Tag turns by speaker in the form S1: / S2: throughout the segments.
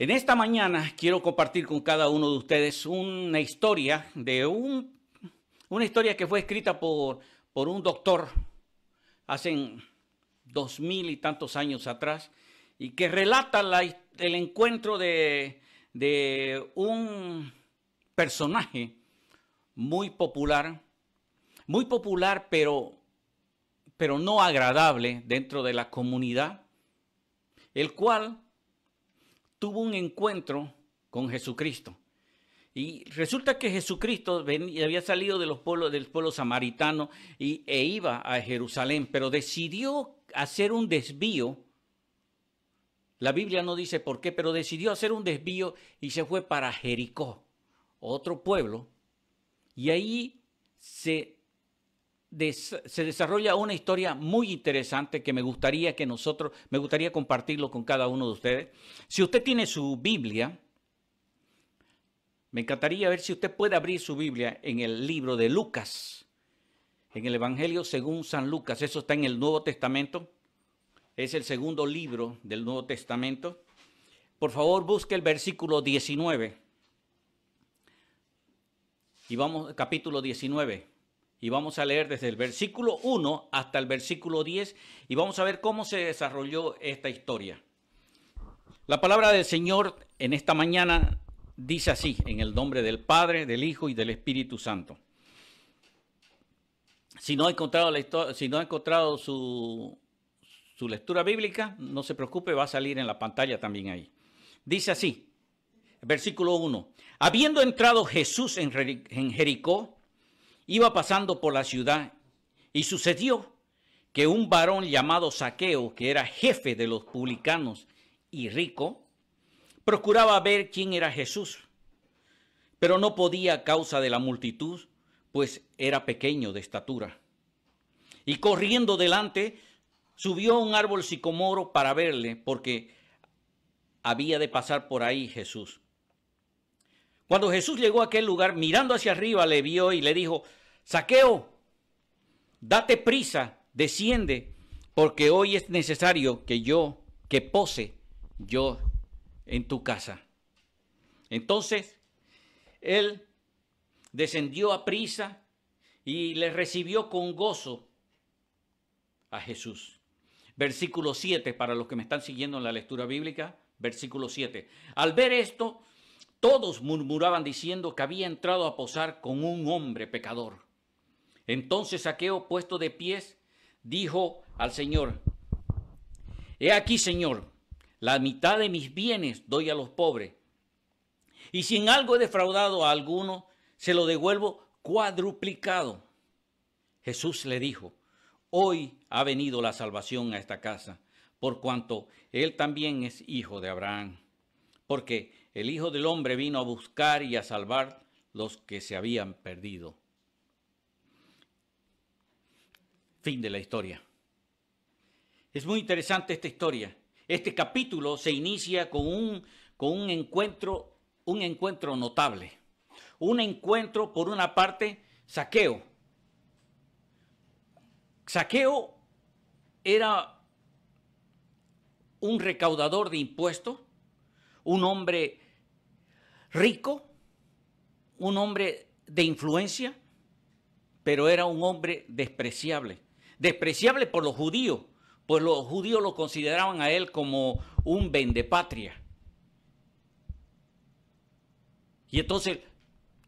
S1: En esta mañana quiero compartir con cada uno de ustedes una historia una historia que fue escrita por un doctor hace 2000 y tantos años atrás y que relata el encuentro de un personaje muy popular pero no agradable dentro de la comunidad, el cual tuvo un encuentro con Jesucristo. Y resulta que Jesucristo había salido del pueblo samaritano e iba a Jerusalén, pero decidió hacer un desvío. La Biblia no dice por qué, pero decidió hacer un desvío y se fue para Jericó, otro pueblo, y ahí se desarrolla una historia muy interesante que me gustaría compartirlo con cada uno de ustedes. Si usted tiene su Biblia, me encantaría ver si usted puede abrir su Biblia en el libro de Lucas, en el Evangelio según San Lucas. Eso está en el Nuevo Testamento, es el segundo libro del Nuevo Testamento. Por favor, busque el versículo 19. Y vamos, capítulo 19. Y vamos a leer desde el versículo 1 hasta el versículo 10 y vamos a ver cómo se desarrolló esta historia. La palabra del Señor en esta mañana dice así, en el nombre del Padre, del Hijo y del Espíritu Santo. Si no ha encontrado su lectura bíblica, no se preocupe, va a salir en la pantalla también ahí. Dice así, versículo 1. Habiendo entrado Jesús en Jericó, iba pasando por la ciudad y sucedió que un varón llamado Zaqueo, que era jefe de los publicanos y rico, procuraba ver quién era Jesús, pero no podía a causa de la multitud, pues era pequeño de estatura. Y corriendo delante, subió a un árbol sicomoro para verle, porque había de pasar por ahí Jesús. Cuando Jesús llegó a aquel lugar, mirando hacia arriba, le vio y le dijo: Zaqueo, date prisa, desciende, porque hoy es necesario que pose yo en tu casa. Entonces, él descendió a prisa y le recibió con gozo a Jesús. Versículo 7, para los que me están siguiendo en la lectura bíblica, versículo 7. Al ver esto, todos murmuraban diciendo que había entrado a posar con un hombre pecador. Entonces Zaqueo, puesto de pies, dijo al Señor: He aquí, Señor, la mitad de mis bienes doy a los pobres, y si en algo he defraudado a alguno, se lo devuelvo cuadruplicado. Jesús le dijo: Hoy ha venido la salvación a esta casa, por cuanto él también es hijo de Abraham, porque el Hijo del Hombre vino a buscar y a salvar los que se habían perdido. Fin de la historia. Es muy interesante esta historia. Este capítulo se inicia con un encuentro notable. Un encuentro, por una parte, Zaqueo. Zaqueo era un recaudador de impuestos, un hombre rico, un hombre de influencia, pero era un hombre despreciable. Despreciable por los judíos, pues los judíos lo consideraban a él como un vendepatria. Y entonces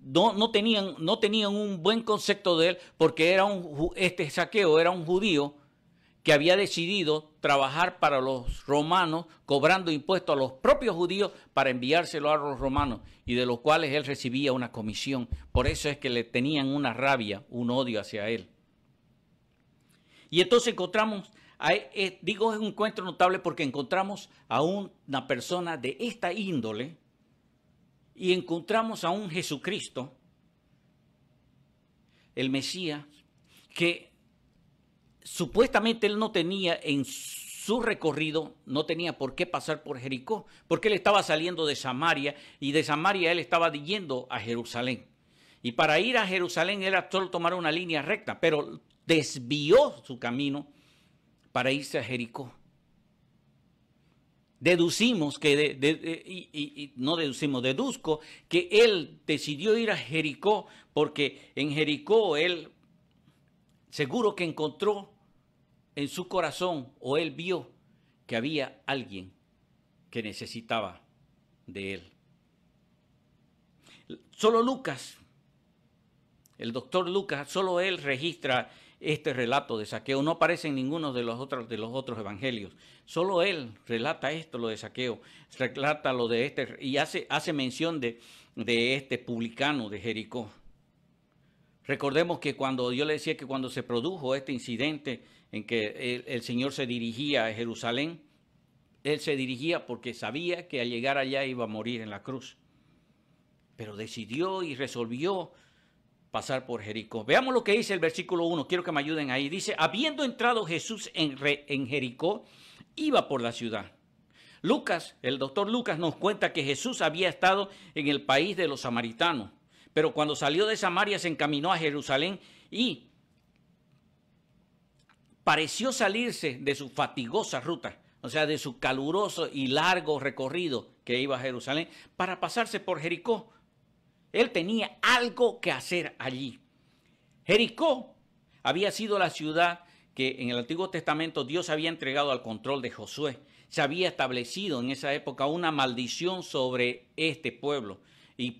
S1: no tenían un buen concepto de él, porque este Zaqueo era un judío que había decidido trabajar para los romanos, cobrando impuestos a los propios judíos para enviárselo a los romanos, y de los cuales él recibía una comisión. Por eso es que le tenían una rabia, un odio hacia él. Y entonces encontramos, digo es un encuentro notable porque encontramos a una persona de esta índole y encontramos a un Jesucristo, el Mesías, que supuestamente él no tenía en su recorrido, no tenía por qué pasar por Jericó, porque él estaba saliendo de Samaria y de Samaria él estaba yendo a Jerusalén. Y para ir a Jerusalén era solo tomar una línea recta, pero desvió su camino para irse a Jericó. deducimos que, no deducimos, deduzco que él decidió ir a Jericó porque en Jericó él seguro que encontró en su corazón o él vio que había alguien que necesitaba de él. Solo Lucas, el doctor Lucas, solo él registra este relato de Zaqueo. No aparece en ninguno de los otros evangelios. Solo él relata esto, lo de Zaqueo, relata lo de este, y hace mención de este publicano de Jericó. Recordemos que cuando yo le decía que cuando se produjo este incidente en que el Señor se dirigía a Jerusalén, él se dirigía porque sabía que al llegar allá iba a morir en la cruz. Pero decidió y resolvió pasar por Jericó. Veamos lo que dice el versículo 1. Quiero que me ayuden ahí. Dice, habiendo entrado Jesús en Jericó, iba por la ciudad. Lucas, el doctor Lucas nos cuenta que Jesús había estado en el país de los samaritanos, pero cuando salió de Samaria se encaminó a Jerusalén y pareció salirse de su fatigosa ruta, o sea, de su caluroso y largo recorrido que iba a Jerusalén, para pasarse por Jericó. Él tenía algo que hacer allí. Jericó había sido la ciudad que en el Antiguo Testamento Dios había entregado al control de Josué. Se había establecido en esa época una maldición sobre este pueblo. Y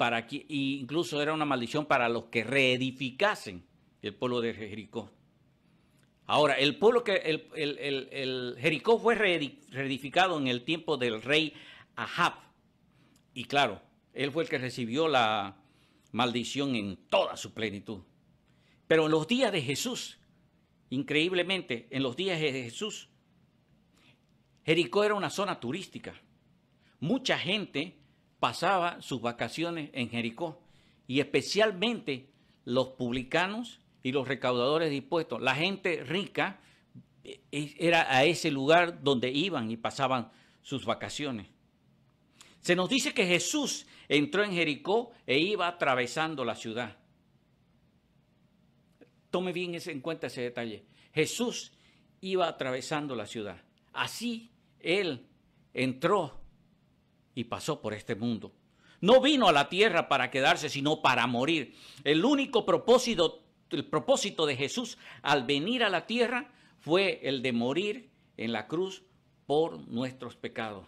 S1: incluso era una maldición para los que reedificasen el pueblo de Jericó. Ahora, el Jericó fue reedificado en el tiempo del rey Ahab. Y claro, él fue el que recibió la maldición en toda su plenitud. Pero en los días de Jesús, increíblemente, en los días de Jesús, Jericó era una zona turística. Mucha gente pasaba sus vacaciones en Jericó, y especialmente los publicanos y los recaudadores de impuestos. La gente rica era a ese lugar donde iban y pasaban sus vacaciones. Se nos dice que Jesús entró en Jericó e iba atravesando la ciudad. Tome bien en cuenta ese detalle. Jesús iba atravesando la ciudad. Así él entró y pasó por este mundo. No vino a la tierra para quedarse, sino para morir. El propósito de Jesús al venir a la tierra fue el de morir en la cruz por nuestros pecados.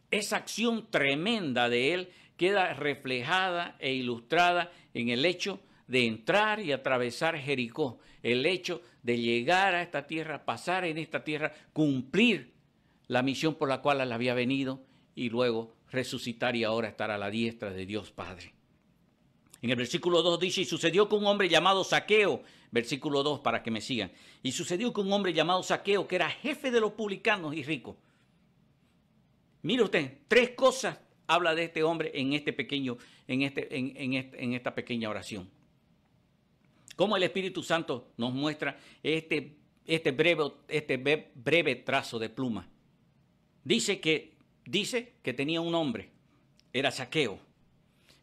S1: Esa acción tremenda de él queda reflejada e ilustrada en el hecho de entrar y atravesar Jericó, el hecho de llegar a esta tierra, pasar en esta tierra, cumplir la misión por la cual él había venido y luego resucitar y ahora estar a la diestra de Dios Padre. En el versículo 2 dice, y sucedió que un hombre llamado Zaqueo, versículo 2 para que me sigan, y sucedió que un hombre llamado Zaqueo, que era jefe de los publicanos y rico. Mire usted, 3 cosas habla de este hombre en esta pequeña oración. Cómo el Espíritu Santo nos muestra este breve trazo de pluma. Dice que tenía un nombre, era Zaqueo.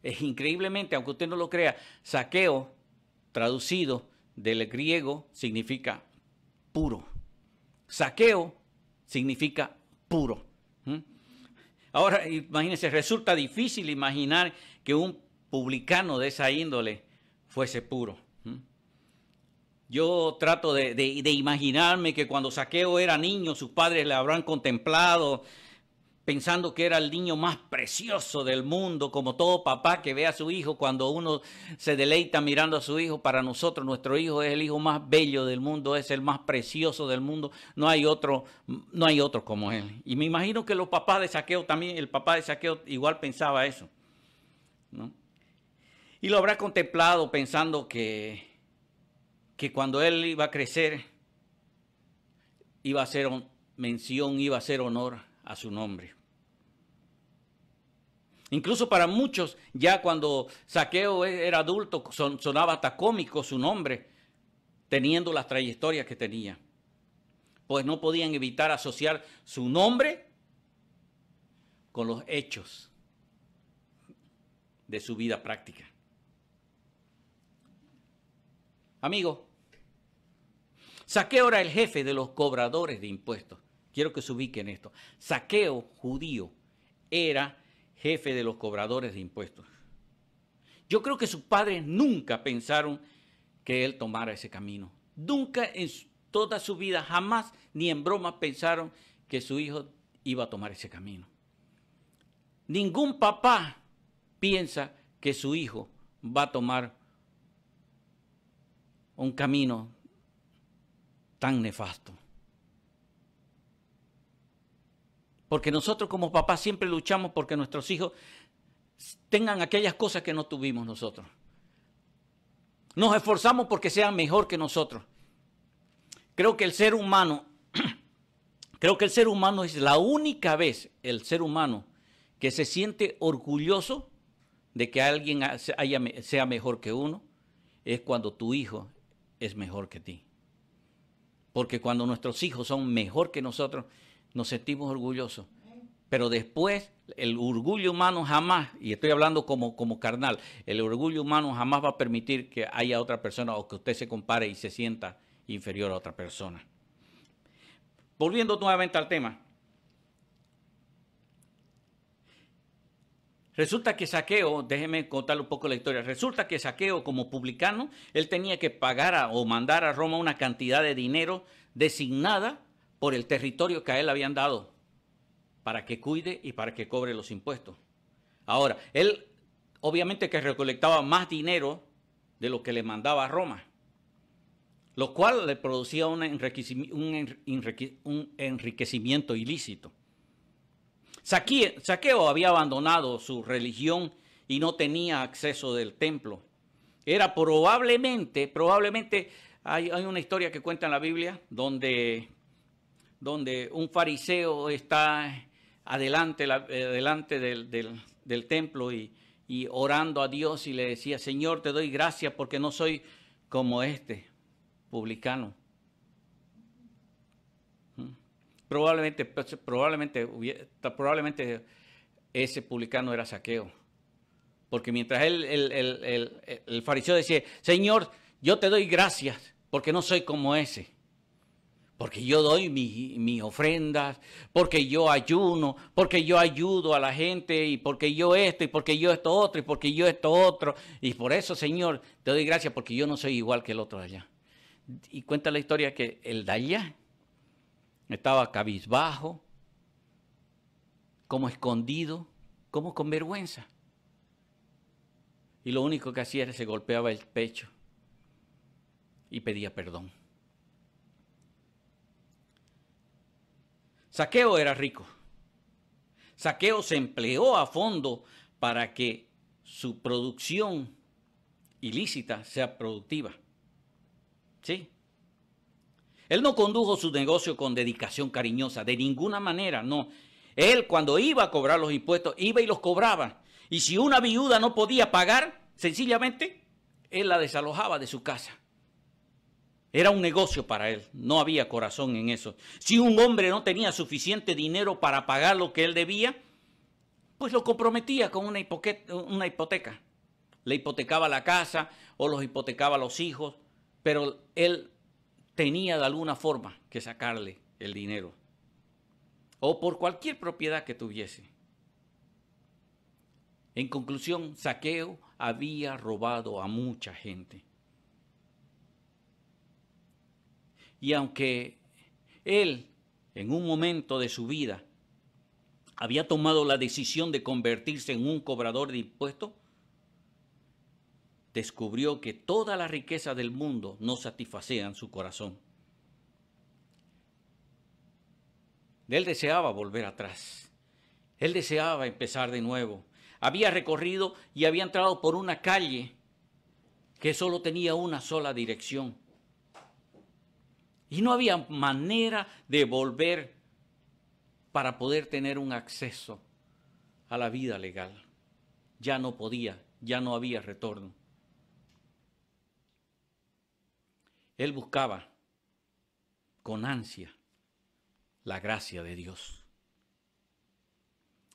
S1: Es increíblemente, aunque usted no lo crea, Zaqueo, traducido del griego, significa puro. Zaqueo significa puro. Ahora, imagínense, resulta difícil imaginar que un publicano de esa índole fuese puro. Yo trato de imaginarme que cuando Zaqueo era niño, sus padres le habrán contemplado pensando que era el niño más precioso del mundo, como todo papá que ve a su hijo. Cuando uno se deleita mirando a su hijo, para nosotros nuestro hijo es el hijo más bello del mundo, es el más precioso del mundo, no hay otro como él. Y me imagino que los papás de Zaqueo también, el papá de Zaqueo igual pensaba eso, ¿no? Y lo habrá contemplado pensando que cuando él iba a crecer, iba a hacer mención, iba a hacer honor a su nombre. Incluso para muchos, ya cuando Zaqueo era adulto, sonaba hasta cómico su nombre, teniendo las trayectorias que tenía. Pues no podían evitar asociar su nombre con los hechos de su vida práctica. Amigo, Zaqueo era el jefe de los cobradores de impuestos. Quiero que se ubique en esto. Zaqueo, judío, era jefe de los cobradores de impuestos. Yo creo que sus padres nunca pensaron que él tomara ese camino. Nunca en toda su vida, jamás ni en broma pensaron que su hijo iba a tomar ese camino. Ningún papá piensa que su hijo va a tomar un camino tan nefasto. Porque nosotros como papás siempre luchamos porque nuestros hijos tengan aquellas cosas que no tuvimos nosotros. Nos esforzamos porque sean mejor que nosotros. Creo que el ser humano es la única vez, el ser humano, que se siente orgulloso de que alguien sea mejor que uno, es cuando tu hijo es mejor que ti. Porque cuando nuestros hijos son mejor que nosotros, nos sentimos orgullosos. Pero después, el orgullo humano jamás, y estoy hablando como carnal, el orgullo humano jamás va a permitir que haya otra persona o que usted se compare y se sienta inferior a otra persona. Volviendo nuevamente al tema. Resulta que Zaqueo, déjeme contarle un poco la historia, resulta que Zaqueo como publicano, él tenía que pagar o mandar a Roma una cantidad de dinero designada por el territorio que a él habían dado para que cuide y para que cobre los impuestos. Ahora, él obviamente que recolectaba más dinero de lo que le mandaba a Roma, lo cual le producía un enriquecimiento ilícito. Zaqueo había abandonado su religión y no tenía acceso del templo. Era probablemente hay una historia que cuenta en la Biblia donde un fariseo está adelante del templo y orando a Dios y le decía, Señor, te doy gracias porque no soy como este publicano. Probablemente ese publicano era Zaqueo. Porque mientras el fariseo decía, Señor, yo te doy gracias porque no soy como ese. Porque yo doy mis ofrendas, porque yo ayuno, porque yo ayudo a la gente, y porque yo esto, y porque yo esto otro, y porque yo esto otro. Y por eso, Señor, te doy gracias porque yo no soy igual que el otro de allá. Y cuenta la historia que el de allá estaba cabizbajo, como escondido, como con vergüenza. Y lo único que hacía era se golpeaba el pecho y pedía perdón. Zaqueo era rico. Zaqueo se empleó a fondo para que su producción ilícita sea productiva. ¿Sí? Él no condujo su negocio con dedicación cariñosa, de ninguna manera, no. Él cuando iba a cobrar los impuestos, iba y los cobraba. Y si una viuda no podía pagar, sencillamente, él la desalojaba de su casa. Era un negocio para él, no había corazón en eso. Si un hombre no tenía suficiente dinero para pagar lo que él debía, pues lo comprometía con una hipoteca. Le hipotecaba la casa o los hipotecaba a los hijos, pero él tenía de alguna forma que sacarle el dinero. O por cualquier propiedad que tuviese. En conclusión, Zaqueo había robado a mucha gente. Y aunque él, en un momento de su vida, había tomado la decisión de convertirse en un cobrador de impuestos, descubrió que toda la riqueza del mundo no satisfacían su corazón. Él deseaba volver atrás. Él deseaba empezar de nuevo. Había recorrido y había entrado por una calle que solo tenía una sola dirección. Y no había manera de volver para poder tener un acceso a la vida legal. Ya no podía, ya no había retorno. Él buscaba con ansia la gracia de Dios.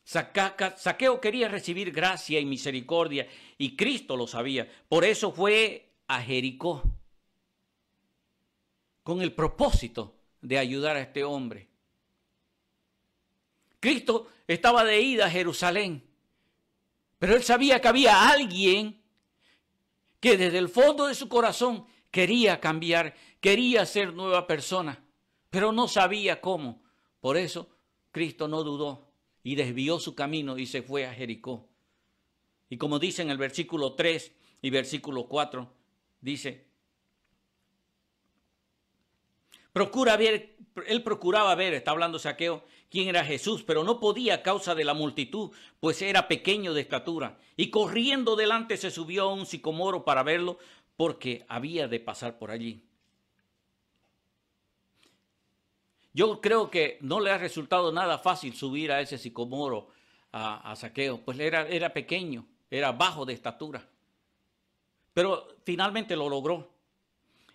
S1: Zaqueo quería recibir gracia y misericordia y Cristo lo sabía. Por eso fue a Jericó con el propósito de ayudar a este hombre. Cristo estaba de ida a Jerusalén, pero él sabía que había alguien que desde el fondo de su corazón quería cambiar, quería ser nueva persona, pero no sabía cómo. Por eso Cristo no dudó y desvió su camino y se fue a Jericó. Y como dice en el versículo 3 y versículo 4, dice, él procuraba ver, está hablando Zaqueo, quién era Jesús, pero no podía a causa de la multitud, pues era pequeño de estatura. Y corriendo delante se subió a un sicomoro para verlo, porque había de pasar por allí. Yo creo que no le ha resultado nada fácil subir a ese sicomoro a Zaqueo, pues era pequeño, era bajo de estatura. Pero finalmente lo logró.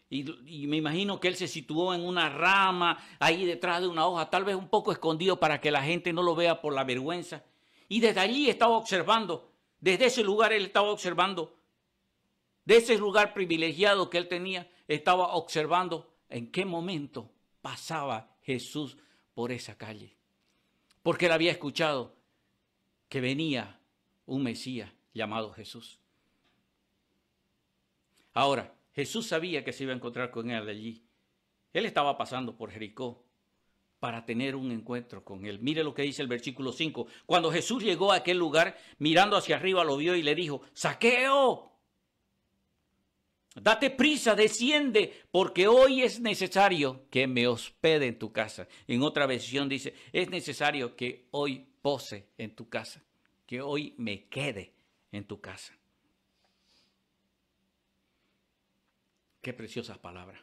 S1: Y me imagino que él se situó en una rama, ahí detrás de una hoja, tal vez un poco escondido para que la gente no lo vea por la vergüenza. Y desde allí estaba observando, desde ese lugar él estaba observando, de ese lugar privilegiado que él tenía, estaba observando en qué momento pasaba Jesús por esa calle. Porque él había escuchado que venía un Mesías llamado Jesús. Ahora, Jesús sabía que se iba a encontrar con él allí. Él estaba pasando por Jericó para tener un encuentro con él. Mire lo que dice el versículo 5. Cuando Jesús llegó a aquel lugar, mirando hacia arriba, lo vio y le dijo, Zaqueo, date prisa, desciende, porque hoy es necesario que me hospede en tu casa. En otra versión dice, es necesario que hoy pose en tu casa, que hoy me quede en tu casa. Qué preciosas palabras.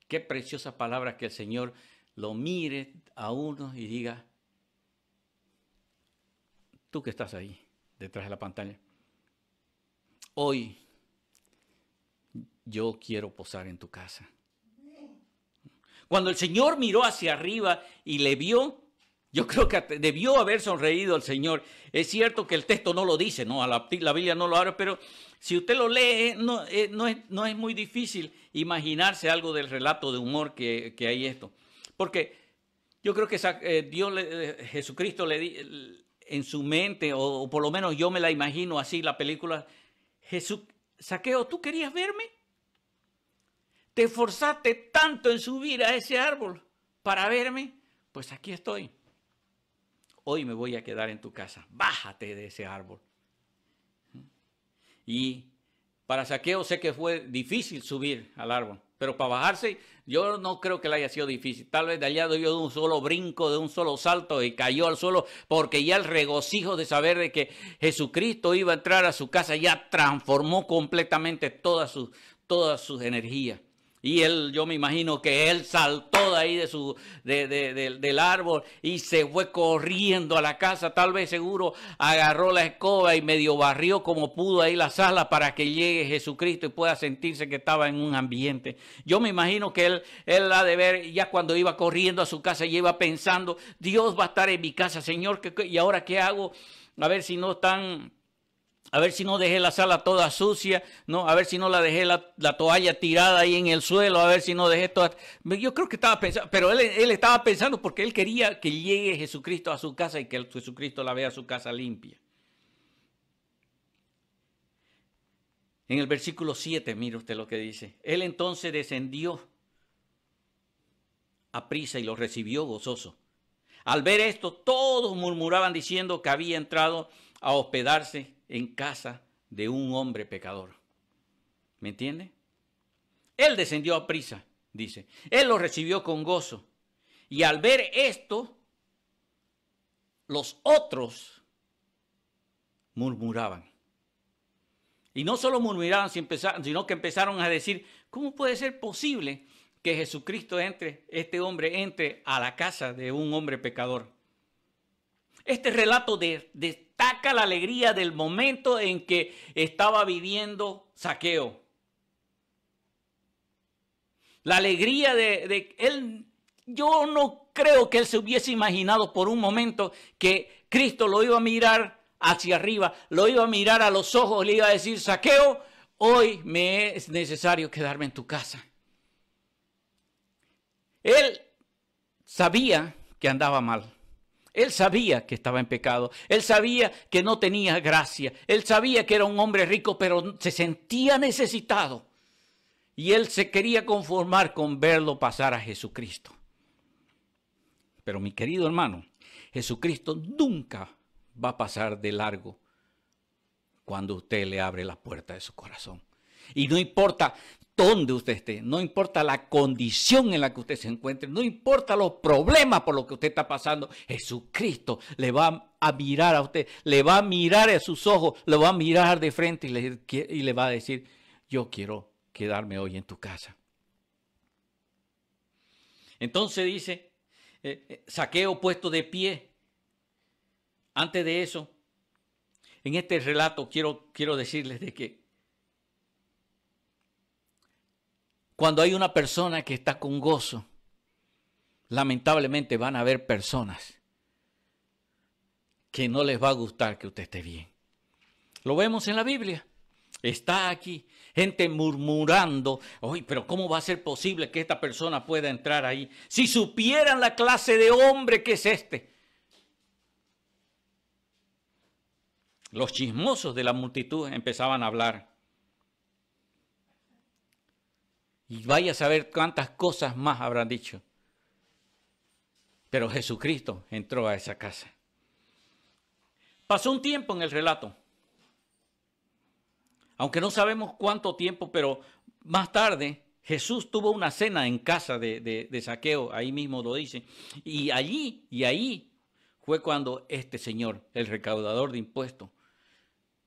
S1: Qué preciosas palabras que el Señor lo mire a uno y diga, tú que estás ahí, detrás de la pantalla, hoy yo quiero posar en tu casa. Cuando el Señor miró hacia arriba y le vio, yo creo que debió haber sonreído el Señor. Es cierto que el texto no lo dice, ¿no? La Biblia no lo habla, pero si usted lo lee, no es muy difícil imaginarse algo del relato de humor que hay esto. Porque yo creo que Jesucristo en su mente, o por lo menos yo me la imagino así, la película, Zaqueo, ¿tú querías verme? ¿Te esforzaste tanto en subir a ese árbol para verme? Pues aquí estoy. Hoy me voy a quedar en tu casa. Bájate de ese árbol. Y para Zaqueo sé que fue difícil subir al árbol, pero para bajarse yo no creo que le haya sido difícil. Tal vez de allá dio de un solo brinco, de un solo salto y cayó al suelo, porque ya el regocijo de saber de que Jesucristo iba a entrar a su casa ya transformó completamente todas sus energías. Y yo me imagino que él saltó de ahí del árbol y se fue corriendo a la casa. Tal vez seguro agarró la escoba y medio barrió como pudo ahí la sala para que llegue Jesucristo y pueda sentirse que estaba en un ambiente. Yo me imagino que él ha de ver ya cuando iba corriendo a su casa y iba pensando, Dios va a estar en mi casa, Señor, ¿y ahora qué hago? A ver si no dejé la sala toda sucia, ¿no? A ver si no la dejé la toalla tirada ahí en el suelo, a ver si no dejé toda... Yo creo que estaba pensando, pero él estaba pensando porque él quería que llegue Jesucristo a su casa y que Jesucristo la vea su casa limpia. En el versículo 7, mire usted lo que dice. Él entonces descendió a prisa y lo recibió gozoso. Al ver esto, todos murmuraban diciendo que había entrado a hospedarse en casa de un hombre pecador. ¿Me entiende? Él descendió a prisa, dice. Él lo recibió con gozo. Y al ver esto, los otros murmuraban. Y no solo murmuraban, sino que empezaron a decir, ¿cómo puede ser posible que Jesucristo este hombre entre a la casa de un hombre pecador? Este relato destaca la alegría del momento en que estaba viviendo Zaqueo. La alegría de él. Yo no creo que él se hubiese imaginado por un momento que Cristo lo iba a mirar hacia arriba, lo iba a mirar a los ojos, le iba a decir, Zaqueo, hoy me es necesario quedarme en tu casa. Él sabía que andaba mal. Él sabía que estaba en pecado. Él sabía que no tenía gracia. Él sabía que era un hombre rico, pero se sentía necesitado. Y él se quería conformar con verlo pasar a Jesucristo. Pero mi querido hermano, Jesucristo nunca va a pasar de largo cuando usted le abre la puerta de su corazón. Y no importa dónde usted esté, no importa la condición en la que usted se encuentre, no importa los problemas por los que usted está pasando, Jesucristo le va a mirar a usted, le va a mirar a sus ojos, le va a mirar de frente y le va a decir, yo quiero quedarme hoy en tu casa. Entonces dice, Zaqueo puesto de pie. Antes de eso, en este relato quiero decirles de que cuando hay una persona que está con gozo, lamentablemente van a haber personas que no les va a gustar que usted esté bien. Lo vemos en la Biblia. Está aquí gente murmurando, oye, pero ¿cómo va a ser posible que esta persona pueda entrar ahí? Si supieran la clase de hombre que es este. Los chismosos de la multitud empezaban a hablar. Y vaya a saber cuántas cosas más habrán dicho. Pero Jesucristo entró a esa casa. Pasó un tiempo en el relato. Aunque no sabemos cuánto tiempo, pero más tarde Jesús tuvo una cena en casa de Zaqueo, ahí mismo lo dice. Y ahí fue cuando este señor, el recaudador de impuestos,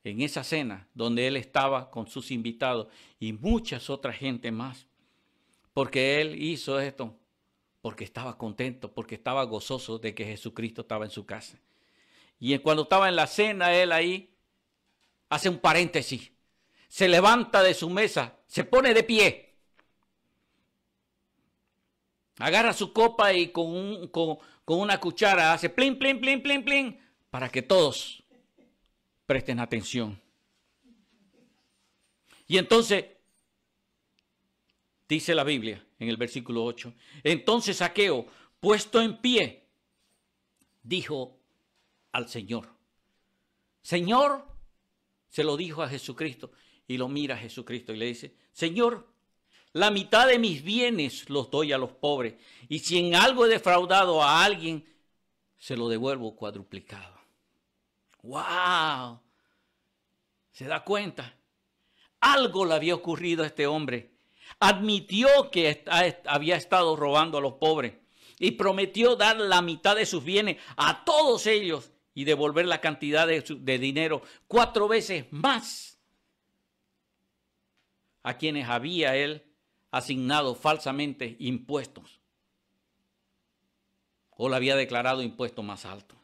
S1: en esa cena donde él estaba con sus invitados y muchas otras gente más, porque él hizo esto, porque estaba contento, porque estaba gozoso de que Jesucristo estaba en su casa. Y cuando estaba en la cena, él ahí hace un paréntesis, se levanta de su mesa, se pone de pie, agarra su copa y con una cuchara hace plin, plin, plin, plin, plin, para que todos presten atención. Y entonces, dice la Biblia en el versículo 8, entonces Zaqueo, puesto en pie, dijo al Señor, Señor, se lo dijo a Jesucristo y lo mira a Jesucristo y le dice, Señor, la mitad de mis bienes los doy a los pobres y si en algo he defraudado a alguien, se lo devuelvo cuadruplicado. ¡Wow! ¿Se da cuenta? Algo le había ocurrido a este hombre. Admitió que había estado robando a los pobres y prometió dar la mitad de sus bienes a todos ellos y devolver la cantidad de dinero 4 veces más a quienes había él asignado falsamente impuestos o le había declarado impuestos más altos.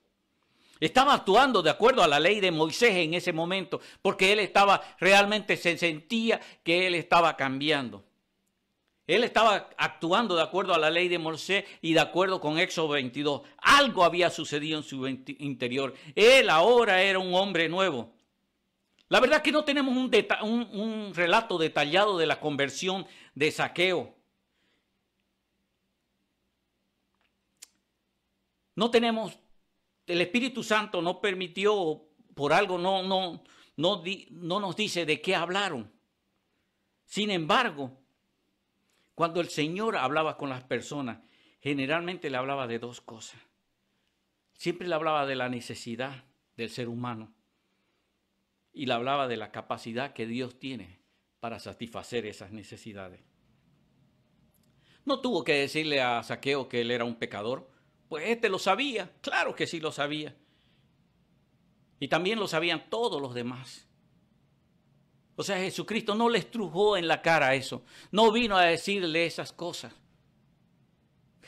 S1: Estaba actuando de acuerdo a la ley de Moisés en ese momento, porque él realmente se sentía que él estaba cambiando. Él estaba actuando de acuerdo a la ley de Moisés y de acuerdo con Éxodo 22. Algo había sucedido en su interior. Él ahora era un hombre nuevo. La verdad es que no tenemos un relato detallado de la conversión de Zaqueo. No tenemos, el Espíritu Santo no permitió, por algo no nos dice de qué hablaron. Sin embargo, cuando el Señor hablaba con las personas, generalmente le hablaba de 2 cosas. Siempre le hablaba de la necesidad del ser humano y le hablaba de la capacidad que Dios tiene para satisfacer esas necesidades. No tuvo que decirle a Zaqueo que él era un pecador, pues este lo sabía, claro que sí lo sabía. Y también lo sabían todos los demás. O sea, Jesucristo no le estrujó en la cara eso. No vino a decirle esas cosas.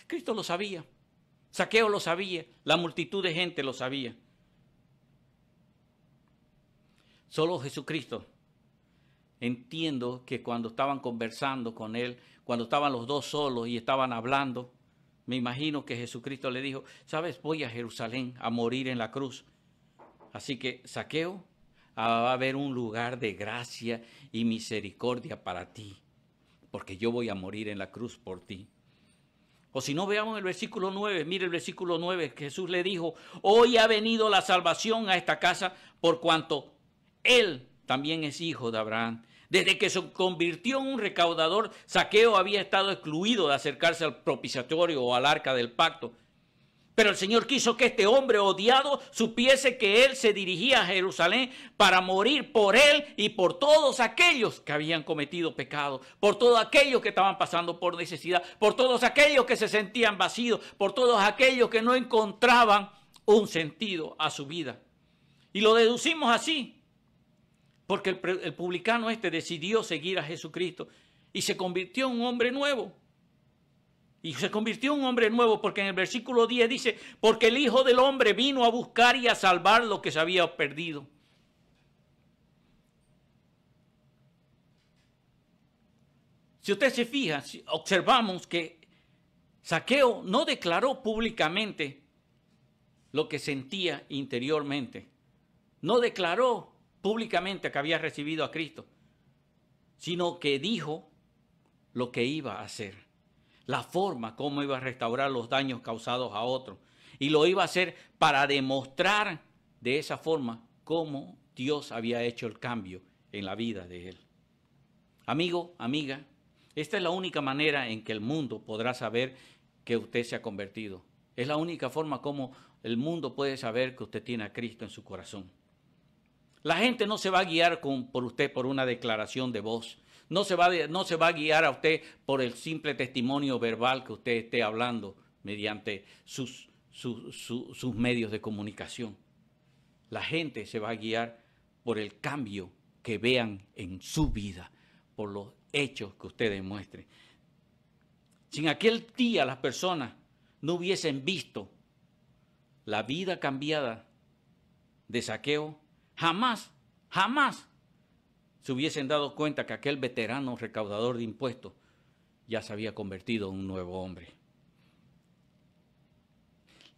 S1: Cristo lo sabía. Zaqueo lo sabía. La multitud de gente lo sabía. Solo Jesucristo. Entiendo que cuando estaban conversando con él, cuando estaban los dos solos y estaban hablando, me imagino que Jesucristo le dijo, ¿sabes? Voy a Jerusalén a morir en la cruz. Así que, Zaqueo, va a haber un lugar de gracia y misericordia para ti, porque yo voy a morir en la cruz por ti. O si no, veamos el versículo 9. Mire el versículo 9. Jesús le dijo, hoy ha venido la salvación a esta casa por cuanto él también es hijo de Abraham. Desde que se convirtió en un recaudador, Zaqueo había estado excluido de acercarse al propiciatorio o al arca del pacto. Pero el Señor quiso que este hombre odiado supiese que él se dirigía a Jerusalén para morir por él y por todos aquellos que habían cometido pecado, por todos aquellos que estaban pasando por necesidad, por todos aquellos que se sentían vacíos, por todos aquellos que no encontraban un sentido a su vida. Y lo deducimos así, porque el publicano decidió seguir a Jesucristo y se convirtió en un hombre nuevo. Y se convirtió en un hombre nuevo porque en el versículo 10 dice, porque el Hijo del Hombre vino a buscar y a salvar lo que se había perdido. Si usted se fija, observamos que Zaqueo no declaró públicamente lo que sentía interiormente. No declaró públicamente que había recibido a Cristo, sino que dijo lo que iba a hacer. La forma como iba a restaurar los daños causados a otros. Y lo iba a hacer para demostrar de esa forma cómo Dios había hecho el cambio en la vida de él. Amigo, amiga, esta es la única manera en que el mundo podrá saber que usted se ha convertido. Es la única forma como el mundo puede saber que usted tiene a Cristo en su corazón. La gente no se va a guiar por usted por una declaración de voz. No se va a guiar a usted por el simple testimonio verbal que usted esté hablando mediante sus medios de comunicación. La gente se va a guiar por el cambio que vean en su vida, por los hechos que usted demuestre. Si en aquel día las personas no hubiesen visto la vida cambiada de Zaqueo, jamás se hubiesen dado cuenta que aquel veterano recaudador de impuestos ya se había convertido en un nuevo hombre.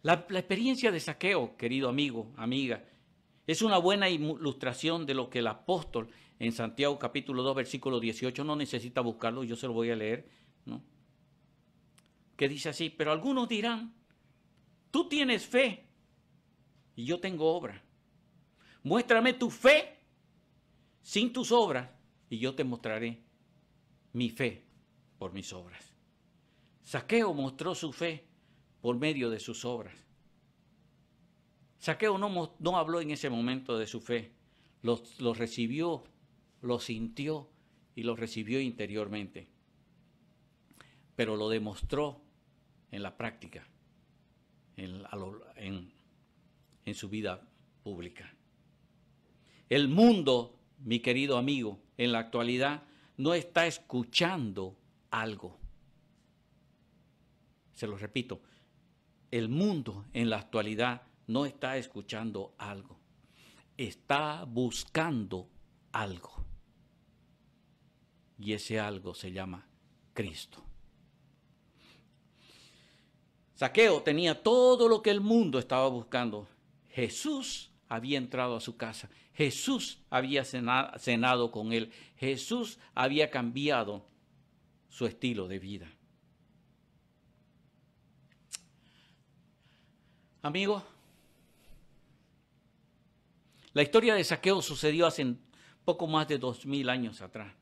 S1: La experiencia de Zaqueo, querido amigo, amiga, es una buena ilustración de lo que el apóstol en Santiago capítulo 2, versículo 18, no necesita buscarlo, yo se lo voy a leer, ¿no? Que dice así, pero algunos dirán, tú tienes fe y yo tengo obra. Muéstrame tu fe sin tus obras, y yo te mostraré mi fe por mis obras. Zaqueo mostró su fe por medio de sus obras. Zaqueo no habló en ese momento de su fe, lo recibió, lo sintió y lo recibió interiormente. Pero lo demostró en la práctica, en su vida pública. El mundo, mi querido amigo, en la actualidad no está escuchando algo. Se lo repito, el mundo en la actualidad no está escuchando algo. Está buscando algo. Y ese algo se llama Cristo. Zaqueo tenía todo lo que el mundo estaba buscando. Jesús había entrado a su casa. Jesús había cenado con él. Jesús había cambiado su estilo de vida. Amigos, la historia de Zaqueo sucedió hace poco más de 2000 años atrás.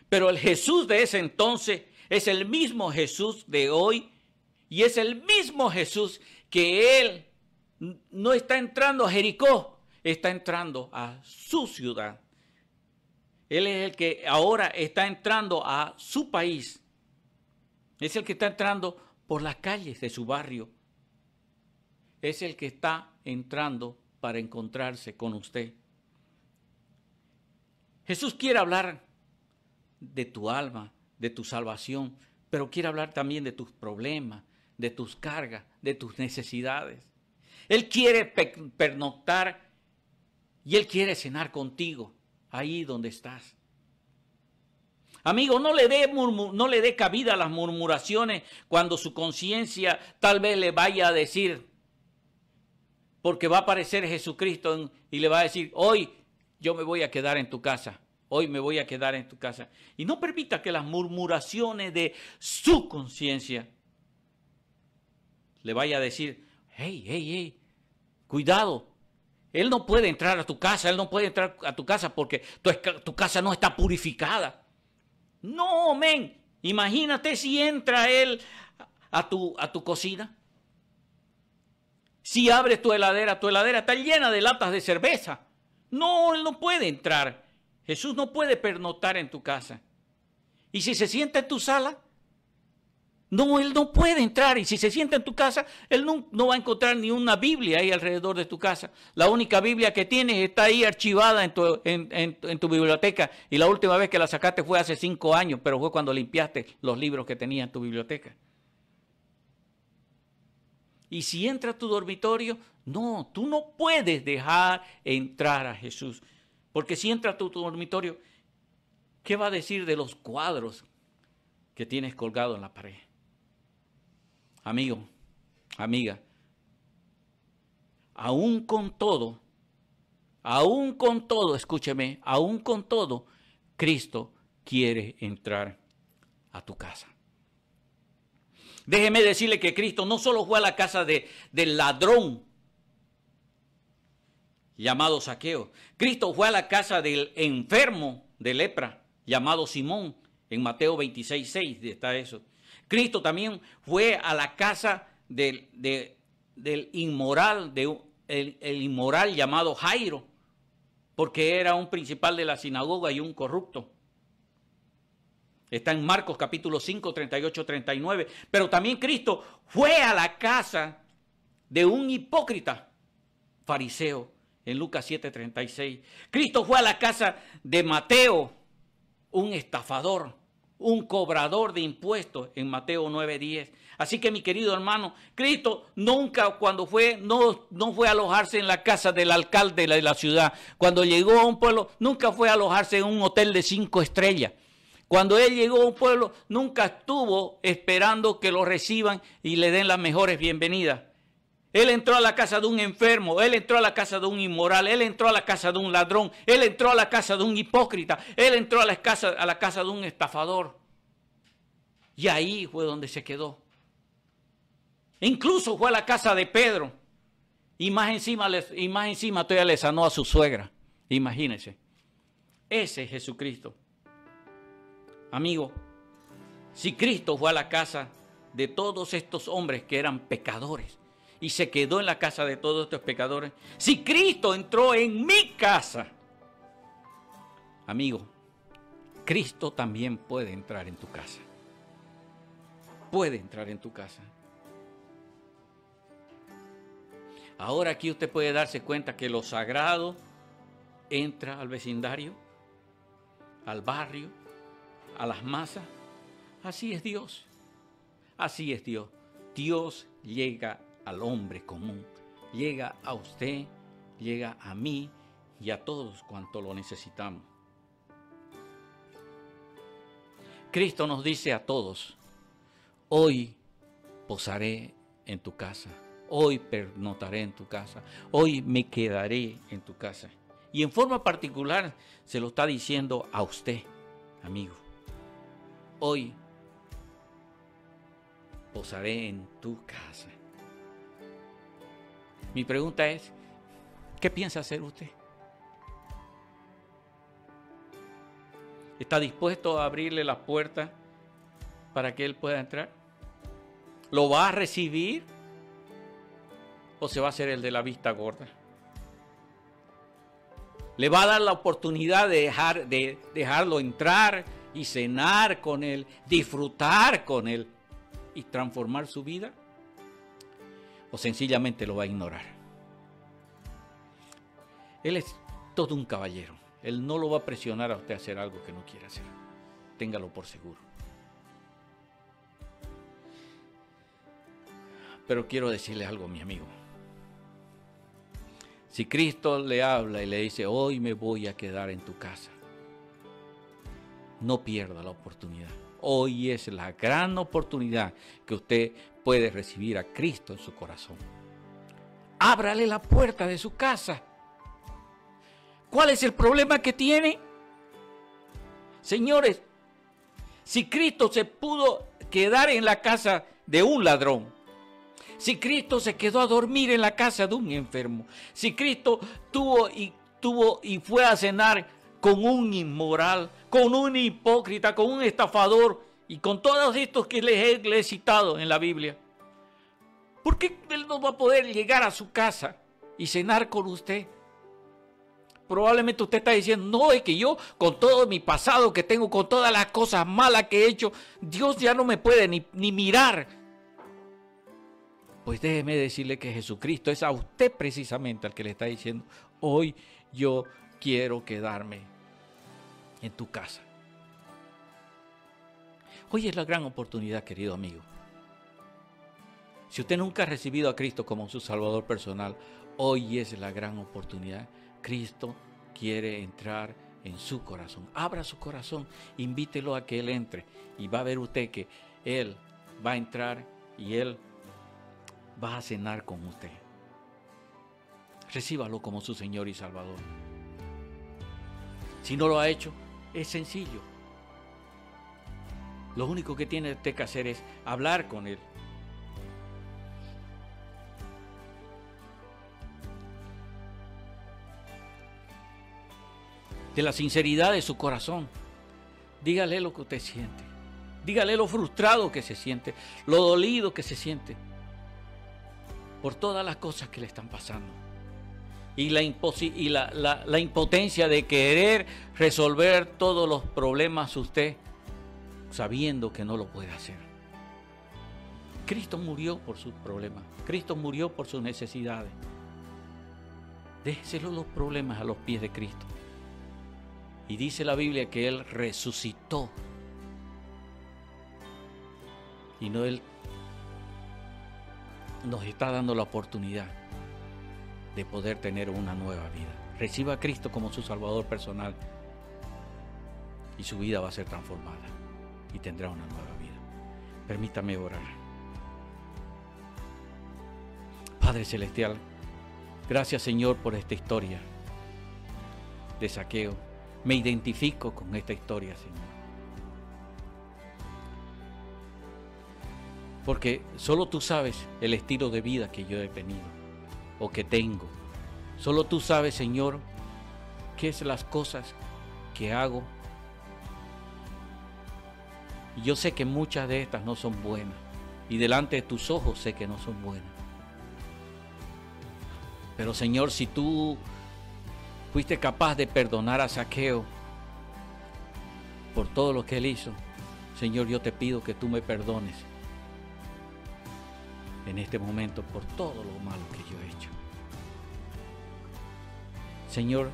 S1: Pero el Jesús de ese entonces es el mismo Jesús de hoy y es el mismo Jesús que él no está entrando a Jericó, está entrando a su ciudad. Él es el que ahora está entrando a su país. Es el que está entrando por las calles de su barrio. Es el que está entrando para encontrarse con usted. Jesús quiere hablar de tu alma, de tu salvación, pero quiere hablar también de tus problemas, de tus cargas, de tus necesidades. Él quiere pernoctar y Él quiere cenar contigo, ahí donde estás. Amigo, no le dé cabida a las murmuraciones cuando su conciencia tal vez le vaya a decir, porque va a aparecer Jesucristo y le va a decir, hoy yo me voy a quedar en tu casa, Hoy me voy a quedar en tu casa. Y no permita que las murmuraciones de su conciencia le vaya a decir, hey, cuidado. Él no puede entrar a tu casa, él no puede entrar a tu casa porque tu casa no está purificada. No, men. Imagínate si entra él a tu cocina. Si abres tu heladera está llena de latas de cerveza. No, él no puede entrar. Jesús no puede pernoctar en tu casa. Y si se sienta en tu sala, no, él no puede entrar. Y si se sienta en tu casa, él no va a encontrar ni una Biblia ahí alrededor de tu casa. La única Biblia que tienes está ahí archivada en tu biblioteca. Y la última vez que la sacaste fue hace 5 años, pero fue cuando limpiaste los libros que tenías en tu biblioteca. Y si entra a tu dormitorio, no, tú no puedes dejar entrar a Jesús. Porque si entra a tu dormitorio, ¿qué va a decir de los cuadros que tienes colgados en la pared? Amigo, amiga, aún con todo, escúcheme, aún con todo, Cristo quiere entrar a tu casa. Déjeme decirle que Cristo no solo fue a la casa del ladrón llamado Zaqueo. Cristo fue a la casa del enfermo de lepra llamado Simón. En Mateo 26:6 está eso. Cristo también fue a la casa del inmoral, el inmoral llamado Jairo, porque era un principal de la sinagoga y un corrupto. Está en Marcos capítulo 5, 38, 39. Pero también Cristo fue a la casa de un hipócrita fariseo en Lucas 7, 36. Cristo fue a la casa de Mateo, un estafador, un cobrador de impuestos en Mateo 9, 10. Así que mi querido hermano, Cristo nunca cuando fue, no fue a alojarse en la casa del alcalde de la ciudad. Cuando llegó a un pueblo, nunca fue a alojarse en un hotel de 5 estrellas. Cuando él llegó a un pueblo, nunca estuvo esperando que lo reciban y le den las mejores bienvenidas. Él entró a la casa de un enfermo, él entró a la casa de un inmoral, él entró a la casa de un ladrón, él entró a la casa de un hipócrita, él entró a la casa de un estafador. Y ahí fue donde se quedó. Incluso fue a la casa de Pedro. Y más encima todavía le sanó a su suegra. Imagínense. Ese es Jesucristo. Amigo, si Cristo fue a la casa de todos estos hombres que eran pecadores y se quedó en la casa de todos estos pecadores, si Cristo entró en mi casa, amigo, Cristo también puede entrar en tu casa. Puede entrar en tu casa. Ahora aquí usted puede darse cuenta que lo sagrado entra al vecindario, al barrio, a las masas. Así es Dios. Así es Dios. Dios llega al hombre común. Llega a usted, llega a mí y a todos cuanto lo necesitamos. Cristo nos dice a todos, hoy posaré en tu casa, hoy pernoctaré en tu casa, hoy me quedaré en tu casa. Y en forma particular se lo está diciendo a usted, amigo. Hoy posaré en tu casa. Mi pregunta es, ¿qué piensa hacer usted? ¿Está dispuesto a abrirle la puerta para que él pueda entrar? ¿Lo va a recibir? ¿O se va a hacer el de la vista gorda? ¿Le va a dar la oportunidad de dejarlo entrar y cenar con él, disfrutar con él y transformar su vida? ¿O sencillamente lo va a ignorar? Él es todo un caballero. Él no lo va a presionar a usted a hacer algo que no quiere hacer. Téngalo por seguro. Pero quiero decirle algo, mi amigo. Si Cristo le habla y le dice, hoy me voy a quedar en tu casa, no pierda la oportunidad. Hoy es la gran oportunidad que usted puede recibir a Cristo en su corazón. Ábrale la puerta de su casa. ¿Cuál es el problema que tiene? Señores, si Cristo se pudo quedar en la casa de un ladrón, si Cristo se quedó a dormir en la casa de un enfermo, si Cristo tuvo y fue a cenar con un inmoral, con un hipócrita, con un estafador y con todos estos que les he citado en la Biblia, ¿por qué Él no va a poder llegar a su casa y cenar con usted? Probablemente usted está diciendo, no, es que yo con todo mi pasado que tengo, con todas las cosas malas que he hecho, Dios ya no me puede ni mirar. Pues déjeme decirle que Jesucristo es a usted precisamente al que le está diciendo, hoy yo quiero quedarme en tu casa. Hoy es la gran oportunidad, querido amigo. Si usted nunca ha recibido a Cristo como su Salvador personal, hoy es la gran oportunidad. Cristo quiere entrar en su corazón. Abra su corazón, invítelo a que Él entre y va a ver usted que Él va a entrar y Él va a cenar con usted. Recíbalo como su Señor y Salvador. Si no lo ha hecho, es sencillo. Lo único que tiene usted que hacer es hablar con Él. De la sinceridad de su corazón. Dígale lo que usted siente. Dígale lo frustrado que se siente, lo dolido que se siente por todas las cosas que le están pasando. Y la impotencia de querer resolver todos los problemas usted, sabiendo que no lo puede hacer. Cristo murió por sus problemas. Cristo murió por sus necesidades. Déjeselo los problemas a los pies de Cristo. Y dice la Biblia que Él resucitó. Y no Él nos está dando la oportunidad de poder tener una nueva vida. Reciba a Cristo como su Salvador personal y su vida va a ser transformada y tendrá una nueva vida. Permítame orar. Padre Celestial, gracias Señor por esta historia de Zaqueo. Me identifico con esta historia, Señor. Porque solo tú sabes el estilo de vida que yo he tenido o que tengo. Solo tú sabes, Señor, qué son las cosas que hago. Y yo sé que muchas de estas no son buenas. Y delante de tus ojos sé que no son buenas. Pero, Señor, si tú fuiste capaz de perdonar a Zaqueo por todo lo que él hizo, Señor, yo te pido que tú me perdones en este momento por todo lo malo que yo he hecho. Señor,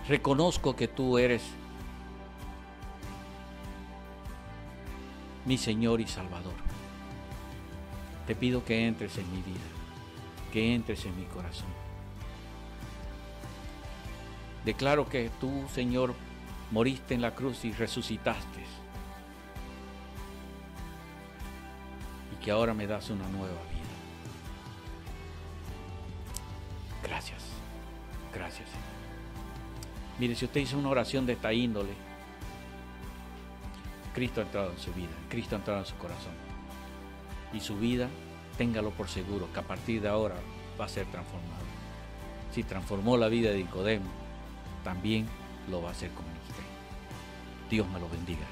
S1: reconozco que tú eres mi Señor y Salvador. Te pido que entres en mi vida, que entres en mi corazón. Declaro que tú, Señor, moriste en la cruz y resucitaste. Y que ahora me das una nueva vida. Gracias. Gracias, Señor. Mire, si usted hizo una oración de esta índole, Cristo ha entrado en su vida, Cristo ha entrado en su corazón. Y su vida, téngalo por seguro, que a partir de ahora va a ser transformada. Si transformó la vida de Nicodemo, también lo va a hacer con usted. Dios me lo bendiga.